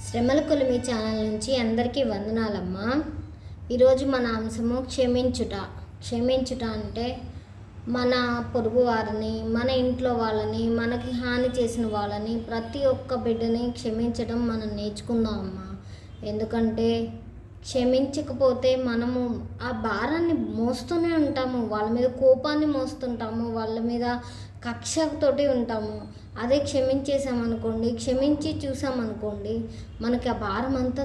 శ్రమల కొలిమి ఛానల్ నుంచి అందరికీ వందనాలమ్మా. ఈరోజు మన అంశము క్షమించుట అంటే మన పొరుగు వారిని, మన ఇంట్లో వాళ్ళని, మనకి హాని చేసిన వాళ్ళని, ప్రతి ఒక్క బిడ్డని క్షమించడం మనం నేర్చుకుందామమ్మా. ఎందుకంటే క్షమించకపోతే మనము ఆ భారాన్ని మోస్తూనే ఉంటాము, వాళ్ళ మీద కోపాన్ని మోస్తుంటాము, వాళ్ళ మీద కక్షతోటి ఉంటాము. అదే క్షమించేసామనుకోండి, క్షమించి చూసామనుకోండి, మనకి ఆ భారం అంతా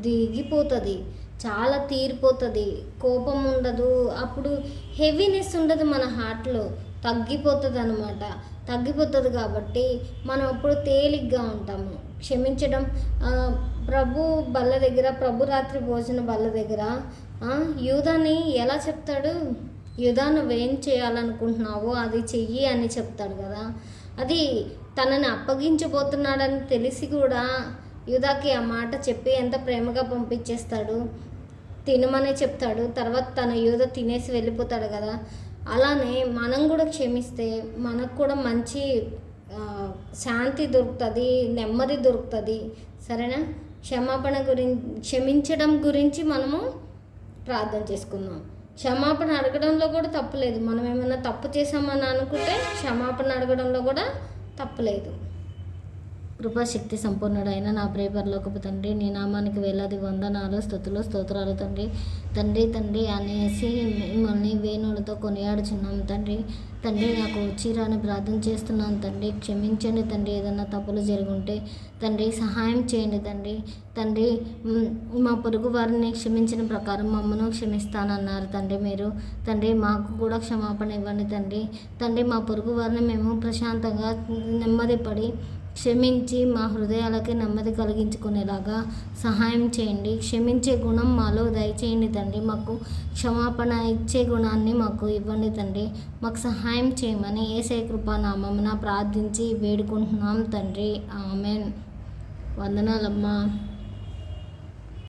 దిగిపోతుంది, చాలా తీరిపోతుంది, కోపం ఉండదు, అప్పుడు హెవీనెస్ ఉండదు, మన హార్ట్లో తగ్గిపోతుంది కాబట్టి మనం అప్పుడు తేలిగ్గా ఉంటాము. క్షమించడం ప్రభు రాత్రి భోజన బల్ల దగ్గర యూదాని ఎలా చెప్తాడు? యూదా నువ్వేం చేయాలనుకుంటున్నావో అది చెయ్యి అని చెప్తాడు కదా. అది తనని అప్పగించబోతున్నాడని తెలిసి కూడా యూదాకి ఆ మాట చెప్పి ఎంత ప్రేమగా పంపించేస్తాడు. తినమనే చెప్తాడు, తర్వాత తన యూదా తినేసి వెళ్ళిపోతాడు కదా. అలానే మనం కూడా క్షమిస్తే మనకు కూడా మంచి శాంతి దొరుకుతుంది, నెమ్మది దొరుకుతుంది. సరేనా? క్షమించడం గురించి మనము ప్రార్థన చేసుకుందాం. క్షమాపణ అడగడంలో కూడా తప్పులేదు. మనం ఏమైనా తప్పు చేసామని అనుకుంటే క్షమాపణ అడగడంలో కూడా తప్పులేదు. కృపాశక్తి సంపూర్ణుడైన నా ప్రియ పరలోకపు తండ్రి, నీ నామానికి వేలాది వందనాలు, స్తోత్రాలు తండ్రి అనేసి మిమ్మల్ని వేణులతో కొనియాడుచున్నాం తండ్రి. నాకు వచ్చిరాని ప్రార్థన చేస్తున్నాను తండ్రి. క్షమించండి తండ్రి, ఏదన్నా తప్పులు జరుగుంటే తండ్రి సహాయం చేయండి తండ్రి. మా పొరుగు వారిని క్షమించిన ప్రకారం మమ్మను క్షమిస్తానన్నారు తండ్రి మీరు. మాకు కూడా క్షమాపణ ఇవ్వండి తండ్రి. మా పొరుగు వారిని మేము ప్రశాంతంగా నెమ్మది పడి క్షమించి మా హృదయాలకి నెమ్మది కలిగించుకునేలాగా సహాయం చేయండి. క్షమించే గుణం మాలో దయచేయండి తండ్రి. మాకు క్షమాపణ ఇచ్చే గుణాన్ని మాకు ఇవ్వండి తండ్రి. మాకు సహాయం చేయమని యేసయ్య కృపానామమున ప్రార్థించి వేడుకుంటున్నాం తండ్రి. ఆమెన్. వందనాలమ్మా.